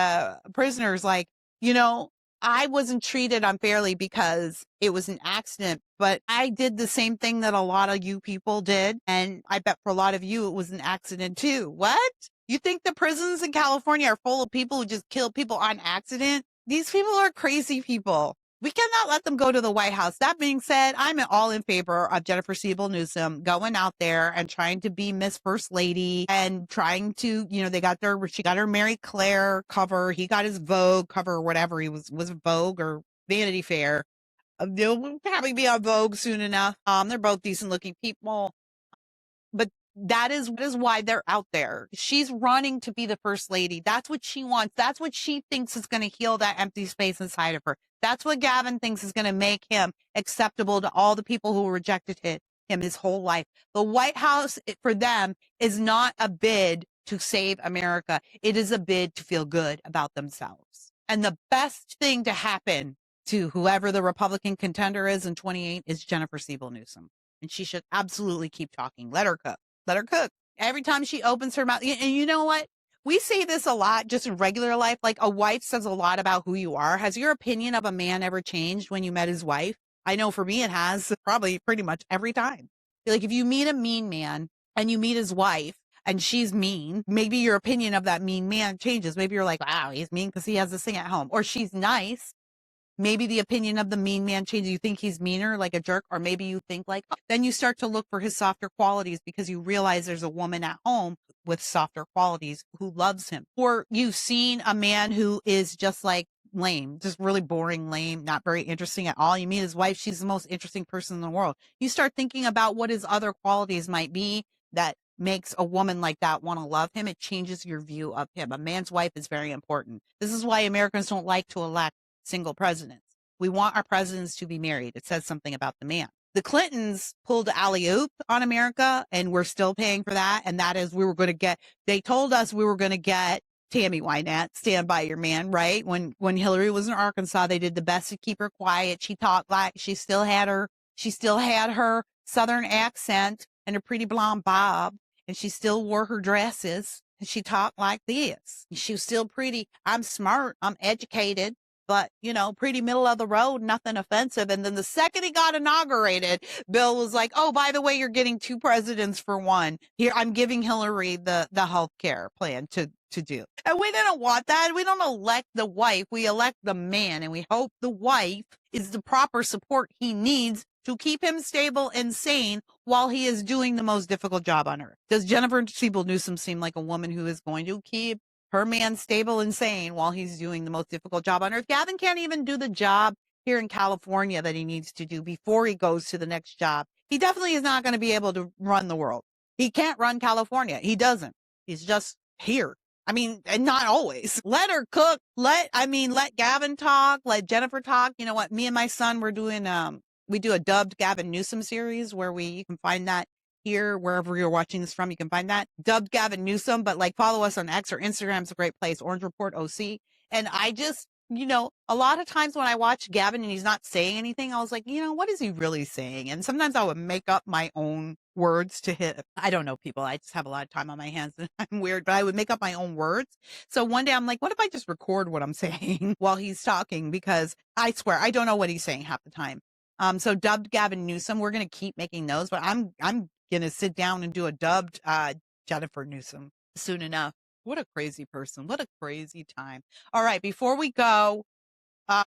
prisoners, like, you know, I wasn't treated unfairly because it was an accident, but I did the same thing that a lot of you people did. And I bet for a lot of you, it was an accident too. What? You think the prisons in California are full of people who just kill people on accident? These people are crazy people. We cannot let them go to the White House. That being said, I'm all in favor of Jennifer Siebel Newsom going out there and trying to be Miss First Lady and trying to, you know, she got her Mary Claire cover. He got his Vogue cover or whatever. He was Vogue or Vanity Fair. They'll probably be on Vogue soon enough. They're both decent looking people, but that is why they're out there. She's running to be the first lady. That's what she wants. That's what she thinks is going to heal that empty space inside of her. That's what Gavin thinks is going to make him acceptable to all the people who rejected him his whole life. The White House, for them, is not a bid to save America. It is a bid to feel good about themselves. And the best thing to happen to whoever the Republican contender is in 28 is Jennifer Siebel Newsom. And she should absolutely keep talking. Let her cook. Let her cook. Every time she opens her mouth. And you know what? We say this a lot just in regular life. Like, a wife says a lot about who you are. Has your opinion of a man ever changed when you met his wife? I know for me it has, probably pretty much every time. Like, if you meet a mean man and you meet his wife and she's mean, maybe your opinion of that mean man changes. Maybe you're like, wow, he's mean because he has this thing at home. Or she's nice. maybe the opinion of the mean man changes. You think he's meaner, like a jerk, or maybe you think like, oh, then you start to look for his softer qualities because you realize there's a woman at home with softer qualities who loves him. Or you've seen a man who is just like lame, just really boring, lame, not very interesting at all. You meet his wife, she's the most interesting person in the world. You start thinking about what his other qualities might be that makes a woman like that want to love him. It changes your view of him. A man's wife is very important. This is why Americans don't like to elect single presidents. We want our presidents to be married. It says something about the man. The Clintons pulled alley-oop on America, and we're still paying for that. And that is, they told us we were going to get Tammy Wynette, Stand By Your Man, right? When Hillary was in Arkansas, they did the best to keep her quiet. She talked like she still had her Southern accent and her pretty blonde bob, and she still wore her dresses, and she talked like this. She was still pretty. I'm smart. I'm educated. But, pretty middle of the road, nothing offensive. And then the second he got inaugurated, Bill was like, oh, by the way, you're getting 2 presidents for one. Here, I'm giving Hillary the health care plan to do. And we didn't want that. We don't elect the wife. We elect the man. And we hope the wife is the proper support he needs to keep him stable and sane while he is doing the most difficult job on earth. Does Jennifer Siebel Newsom seem like a woman who is going to keep her man stable and sane while he's doing the most difficult job on earth? Gavin can't even do the job here in California that he needs to do before he goes to the next job. He definitely is not going to be able to run the world. He can't run California. He doesn't. He's just here. I mean, and not always. Let her cook. Let Gavin talk. Let Jennifer talk. You know what? Me and my son, we do a dubbed Gavin Newsom series where you can find that here, wherever you're watching this from, you can find that dubbed Gavin Newsom, but follow us on X or Instagram. It's a great place. Orange Report OC. And I just, a lot of times when I watch Gavin and he's not saying anything, I was like, what is he really saying? And sometimes I would make up my own words to hit. I don't know, people. I just have a lot of time on my hands and I'm weird, but I would make up my own words. So one day I'm like, what if I just record what I'm saying while he's talking? Because I swear, I don't know what he's saying half the time. So dubbed Gavin Newsom, we're going to keep making those, but I'm going to sit down and do a dubbed Jennifer Newsom soon enough. What a crazy person. What a crazy time. All right. Before we go, well,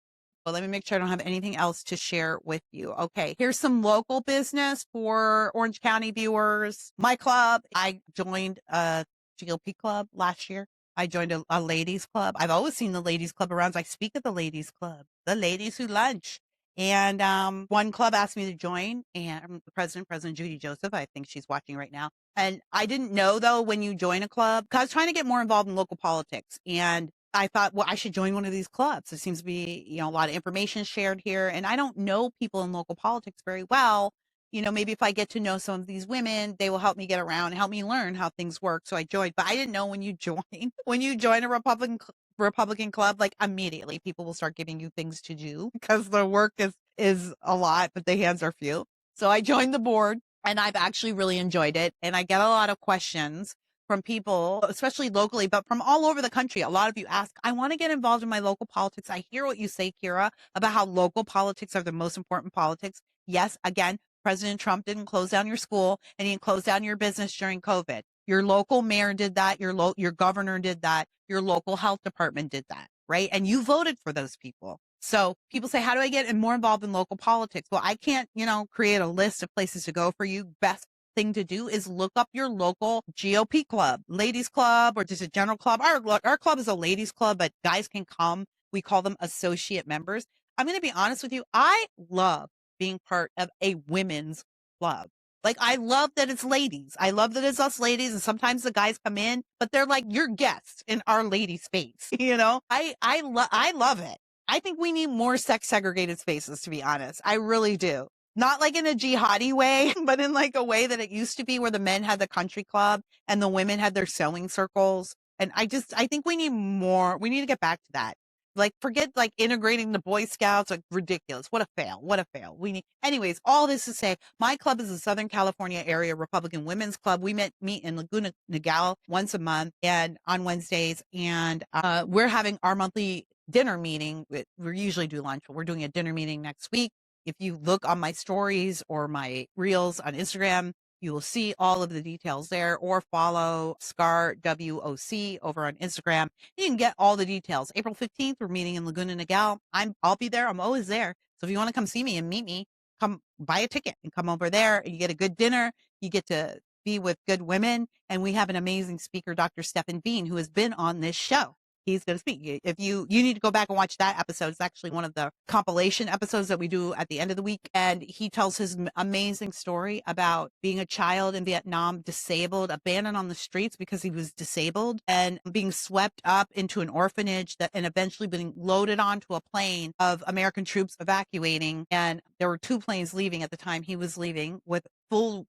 let me make sure I don't have anything else to share with you. Okay. Here's some local business for Orange County viewers. My club, I joined a GOP club last year. I joined a ladies club. I've always seen the ladies club around. So I speak at the ladies club, the ladies who lunch. And one club asked me to join, and President Judy Joseph, I think she's watching right now. And I didn't know, though, when you join a club, because I was trying to get more involved in local politics. And I thought, well, I should join one of these clubs. There seems to be, a lot of information shared here. And I don't know people in local politics very well. Maybe if I get to know some of these women, they will help me get around and help me learn how things work. So I joined. But I didn't know when you join a Republican club, immediately people will start giving you things to do because the work is a lot, but the hands are few. So I joined the board and I've actually really enjoyed it. And I get a lot of questions from people, especially locally, but from all over the country. A lot of you ask, I want to get involved in my local politics. I hear what you say, Kira, about how local politics are the most important politics. Yes, again, President Trump didn't close down your school and he didn't close down your business during COVID. Your local mayor did that. Your governor did that. Your local health department did that, right? And you voted for those people. So people say, how do I get more involved in local politics? Well, I can't, create a list of places to go for you. Best thing to do is look up your local GOP club, ladies club, or just a general club. Our club is a ladies club, but guys can come. We call them associate members. I'm going to be honest with you. I love being part of a women's club. I love that it's ladies. I love that it's us ladies. And sometimes the guys come in, but they're like, you're guests in our lady space. I love it. I think we need more sex segregated spaces, to be honest. I really do. Not in a jihadi way, but in a way that it used to be where the men had the country club and the women had their sewing circles. And I think we need more. We need to get back to that. Forget integrating the Boy Scouts, ridiculous. What a fail. What a fail. Anyways, all this to say, my club is the Southern California Area Republican Women's Club. We meet in Laguna Niguel once a month and on Wednesdays. And we're having our monthly dinner meeting. We usually do lunch, but we're doing a dinner meeting next week. If you look on my stories or my reels on Instagram, You will see all of the details there, or follow Scar WOC over on Instagram. You can get all the details. April 15th, we're meeting in Laguna Niguel. I'll be there. I'm always there. So if you want to come see me and meet me, come buy a ticket and come over there, and you get a good dinner. You get to be with good women. And we have an amazing speaker, Dr. Stephen Bean, who has been on this show. He's going to speak. If you need to go back and watch that episode. It's actually one of the compilation episodes that we do at the end of the week. And he tells his amazing story about being a child in Vietnam, disabled, abandoned on the streets because he was disabled, and being swept up into an orphanage and eventually being loaded onto a plane of American troops evacuating. And there were 2 planes leaving at the time he was leaving,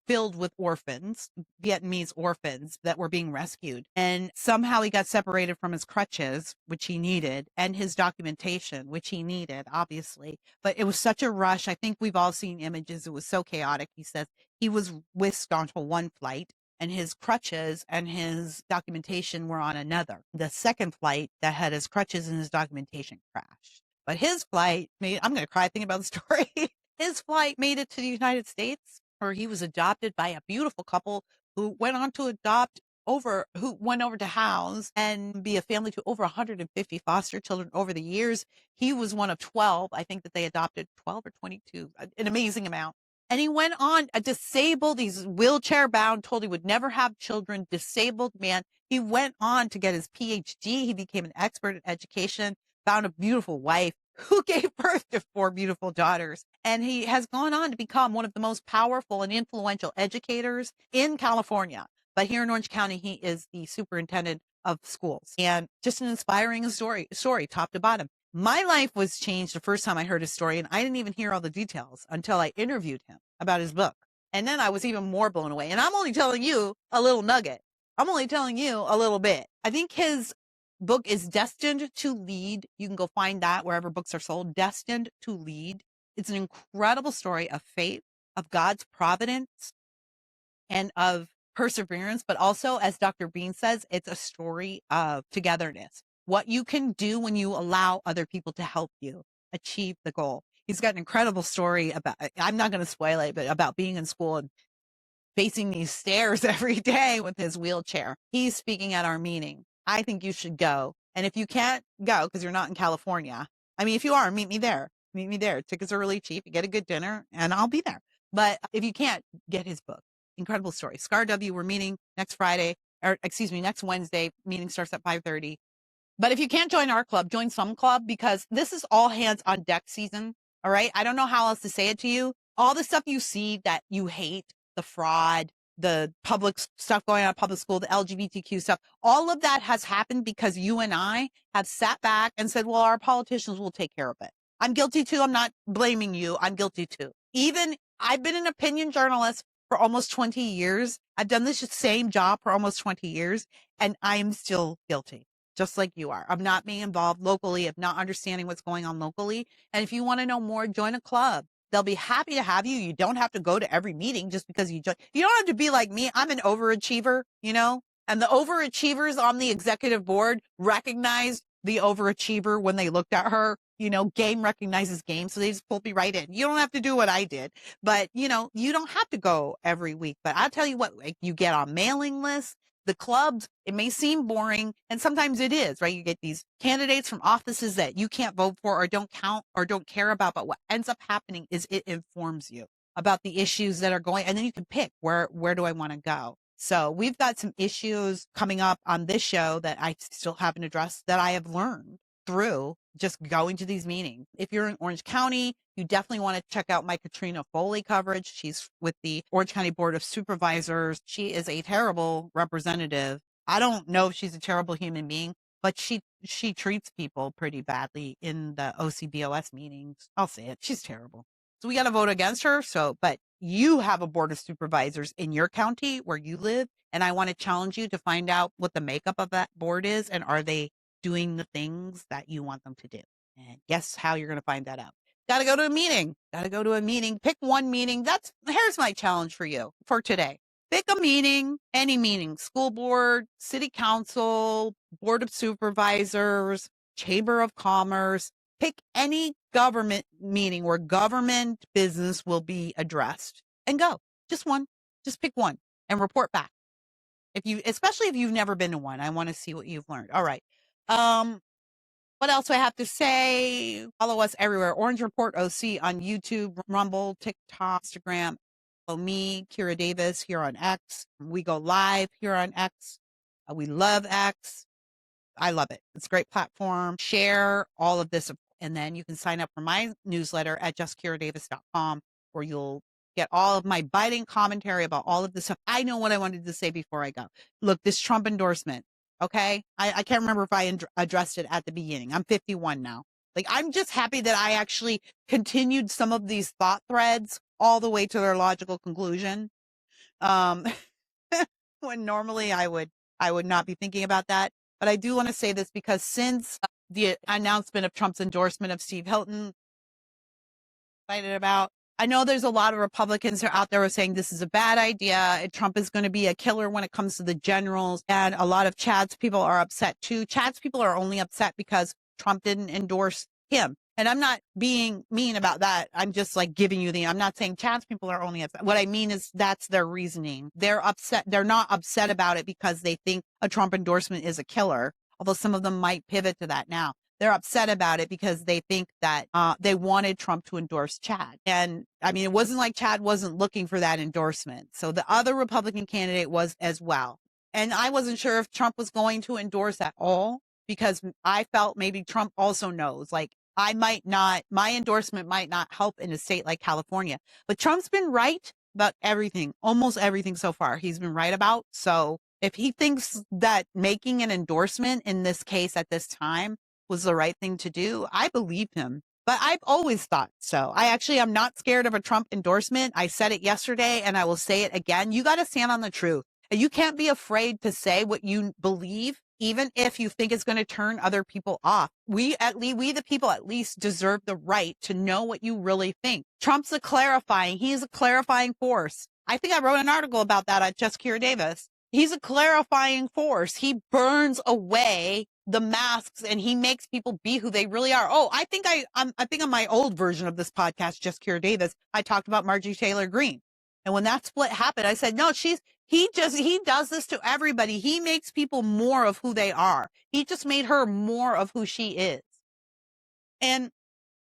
filled with orphans, Vietnamese orphans that were being rescued. And somehow he got separated from his crutches, which he needed, and his documentation, which he needed, obviously. But it was such a rush. I think we've all seen images. It was so chaotic. He says he was whisked onto one flight, and his crutches and his documentation were on another. The second flight that had his crutches and his documentation crashed. But his flight I'm going to cry thinking about the story. His flight made it to the United States, where he was adopted by a beautiful couple who went on to who went over to house and be a family to over 150 foster children over the years. He was one of 12. I think that they adopted 12 or 22, an amazing amount. And he went on he's wheelchair bound, told he would never have children, disabled man. He went on to get his PhD. He became an expert in education, found a beautiful wife who gave birth to 4 beautiful daughters. And he has gone on to become one of the most powerful and influential educators in California. But here in Orange County, he is the superintendent of schools, and just an inspiring story top to bottom. My life was changed the first time I heard his story, and I didn't even hear all the details until I interviewed him about his book. And then I was even more blown away. And I'm only telling you a little nugget. I'm only telling you a little bit. I think his book is Destined to Lead. You can go find that wherever books are sold. Destined to Lead. It's an incredible story of faith, of God's providence, and of perseverance. But also, as Dr. Bean says, it's a story of togetherness. What you can do when you allow other people to help you achieve the goal. He's got an incredible story about, I'm not going to spoil it, but about being in school and facing these stairs every day with his wheelchair. He's speaking at our meeting. I think you should go. And if you can't go because you're not in California, I mean, if you are, meet me there. Meet me there. Tickets are really cheap. You get a good dinner and I'll be there. But if you can't, get his book. Incredible story. Scar W, we're meeting next Wednesday. Meeting starts at 5:30. But if you can't join our club, join some club, because this is all hands on deck season. All right. I don't know how else to say it to you. All the stuff you see that you hate, the fraud, the public stuff going on in public school, the LGBTQ stuff, all of that has happened because you and I have sat back and said, well, our politicians will take care of it. I'm guilty too. I'm not blaming you. I'm guilty too. Even I've been an opinion journalist for almost 20 years. I've done this same job for almost 20 years, and I'm still guilty, just like you are. I'm not being involved locally, of not understanding what's going on locally. And if you want to know more, join a club. They'll be happy to have you. You don't have to go to every meeting just because you join. You don't have to be like me. I'm an overachiever, and the overachievers on the executive board recognized the overachiever when they looked at her. Game recognizes game. So they just pulled me right in. You don't have to do what I did, but you don't have to go every week. But I'll tell you what, like, you get on mailing lists. The clubs, it may seem boring, and sometimes it is, right? You get these candidates from offices that you can't vote for or don't count or don't care about, but what ends up happening is it informs you about the issues that are going, and then you can pick where do I want to go. So we've got some issues coming up on this show that I still haven't addressed that I have learned through just going to these meetings. If you're in Orange County, you definitely want to check out my Katrina Foley coverage. She's with the Orange County Board of Supervisors. She is a terrible representative. I don't know if she's a terrible human being, but she treats people pretty badly in the OCBOS meetings. I'll say it. She's terrible. So we got to vote against her. But you have a Board of Supervisors in your county where you live, and I want to challenge you to find out what the makeup of that board is, and are they doing the things that you want them to do? And guess how you're going to find that out? Got to go to a meeting. Pick one meeting. Here's my challenge for you for today. Pick a meeting, any meeting, school board, city council, board of supervisors, chamber of commerce. Pick any government meeting where government business will be addressed and go. Just one. Just pick one and report back. Especially if you've never been to one, I want to see what you've learned. All right. What else do I have to say? Follow us everywhere. Orange Report OC on YouTube, Rumble, TikTok, Instagram. Follow me, Kira Davis, here on X. We go live here on X. We love X. I love it. It's a great platform. Share all of this. And then you can sign up for my newsletter at justkiradavis.com, where you'll get all of my biting commentary about all of this stuff. I know what I wanted to say before I go. Look, this Trump endorsement. Okay. I can't remember if I addressed it at the beginning. I'm 51 now. Like, I'm just happy that I actually continued some of these thought threads all the way to their logical conclusion. When normally I would not be thinking about that. But I do want to say this because since the announcement of Trump's endorsement of Steve Hilton, excited about, I know there's a lot of Republicans who are out there who are saying this is a bad idea. Trump is going to be a killer when it comes to the generals. And a lot of Chad's people are upset too. Chad's people are only upset because Trump didn't endorse him. And I'm not being mean about that. I'm just like giving you I'm not saying Chad's people are only upset. What I mean is that's their reasoning. They're upset. They're not upset about it because they think a Trump endorsement is a killer, although some of them might pivot to that now. They're upset about it because they think that they wanted Trump to endorse Chad. And I mean, it wasn't like Chad wasn't looking for that endorsement. So the other Republican candidate was as well. And I wasn't sure if Trump was going to endorse at all because I felt maybe Trump also knows, like, my endorsement might not help in a state like California. But Trump's been right about everything, almost everything so far. He's been right about. So if he thinks that making an endorsement in this case at this time was the right thing to do, I believe him. But I've always thought so. I'm not scared of a Trump endorsement. I said it yesterday and I will say it again. You got to stand on the truth. And you can't be afraid to say what you believe, even if you think it's going to turn other people off. We the people at least deserve the right to know what you really think. Trump's he's a clarifying force. I think I wrote an article about that at Just Kira Davis. He's a clarifying force. He burns away the masks and he makes people be who they really are. Oh, I think on my old version of this podcast, Just Kira Davis, I talked about Marjorie Taylor Greene. And when that split happened, I said, no, he does this to everybody. He makes people more of who they are. He just made her more of who she is. And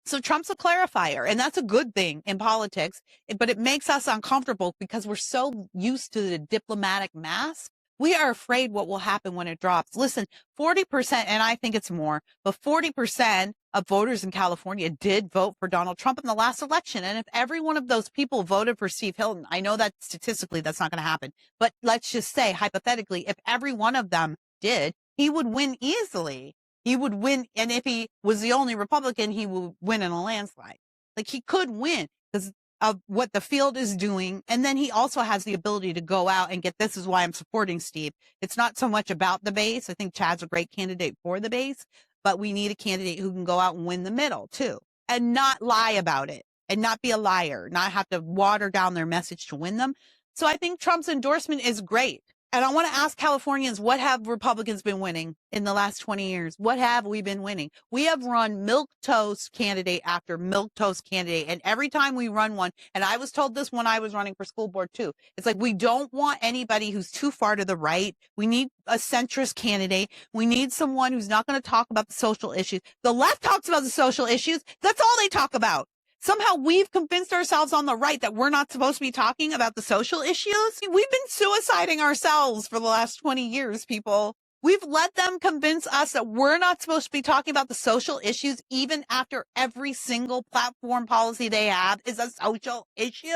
so Trump's a clarifier, and that's a good thing in politics, but it makes us uncomfortable because we're so used to the diplomatic mask. We are afraid what will happen when it drops. Listen, 40%, and I think it's more, but 40% of voters in California did vote for Donald Trump in the last election. And if every one of those people voted for Steve Hilton, I know that statistically that's not going to happen, but let's just say hypothetically, if every one of them did, he would win easily. He would win. And if he was the only Republican, he would win in a landslide. Like, he could win because of what the field is doing. And then he also has the ability to go out and get, this is why I'm supporting Steve. It's not so much about the base. I think Chad's a great candidate for the base, but we need a candidate who can go out and win the middle too, and not lie about it and not be a liar, not have to water down their message to win them. So I think Trump's endorsement is great. And I want to ask Californians, what have Republicans been winning in the last 20 years? What have we been winning? We have run milquetoast candidate after milquetoast candidate. And every time we run one, and I was told this when I was running for school board too, it's like, we don't want anybody who's too far to the right. We need a centrist candidate. We need someone who's not going to talk about the social issues. The left talks about the social issues. That's all they talk about. Somehow we've convinced ourselves on the right that we're not supposed to be talking about the social issues. We've been suiciding ourselves for the last 20 years, people. We've let them convince us that we're not supposed to be talking about the social issues, even after every single platform policy they have is a social issue.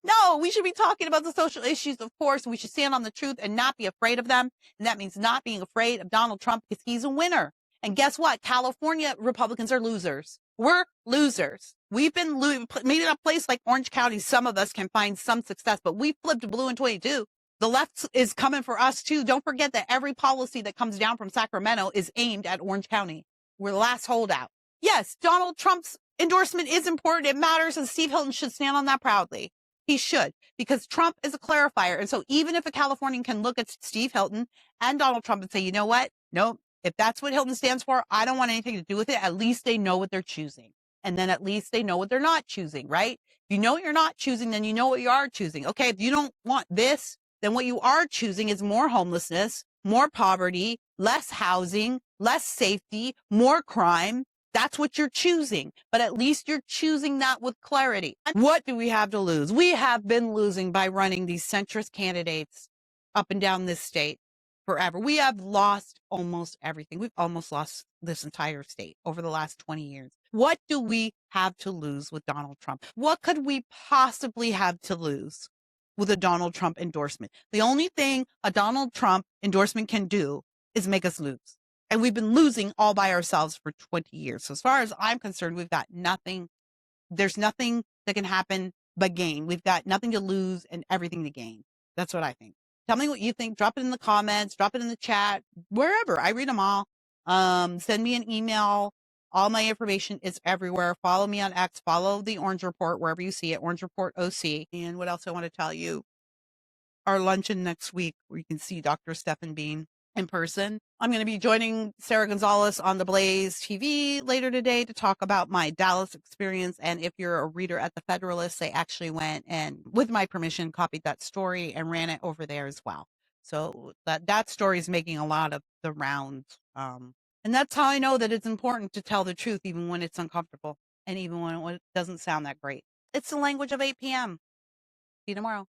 No, we should be talking about the social issues, of course. We should stand on the truth and not be afraid of them. And that means not being afraid of Donald Trump because he's a winner. And guess what? California Republicans are losers. We're losers. We've been maybe in a place like Orange County, some of us can find some success, but we flipped blue in 22. The left is coming for us too. Don't forget that every policy that comes down from Sacramento is aimed at Orange County. We're the last holdout. Yes, Donald Trump's endorsement is important. It matters, and Steve Hilton should stand on that proudly. He should, because Trump is a clarifier. And so even if a Californian can look at Steve Hilton and Donald Trump and say, you know what? Nope. If that's what Hilton stands for, I don't want anything to do with it. At least they know what they're choosing. And then at least they know what they're not choosing, right? If you know what you're not choosing, then you know what you are choosing. Okay, if you don't want this, then what you are choosing is more homelessness, more poverty, less housing, less safety, more crime. That's what you're choosing. But at least you're choosing that with clarity. What do we have to lose? We have been losing by running these centrist candidates up and down this state forever. We have lost almost everything. We've almost lost this entire state over the last 20 years. What do we have to lose with Donald Trump? What could we possibly have to lose with a Donald Trump endorsement? The only thing a Donald Trump endorsement can do is make us lose. And we've been losing all by ourselves for 20 years. So as far as I'm concerned, we've got nothing. There's nothing that can happen but gain. We've got nothing to lose and everything to gain. That's what I think. Tell me what you think. Drop it in the comments, drop it in the chat, wherever. I read them all. Send me an email. All my information is everywhere. Follow me on X, follow the Orange Report, wherever you see it, Orange Report OC. And what else I want to tell you? Our luncheon next week, where you can see Dr. Stephen Bean in person. I'm going to be joining Sarah Gonzalez on the Blaze TV later today to talk about my Dallas experience. And if you're a reader at the Federalist, they actually went and, with my permission, copied that story and ran it over there as well. So that story is making a lot of the rounds. And that's how I know that it's important to tell the truth, even when it's uncomfortable and even when it doesn't sound that great. It's the language of 8 p.m. See you tomorrow.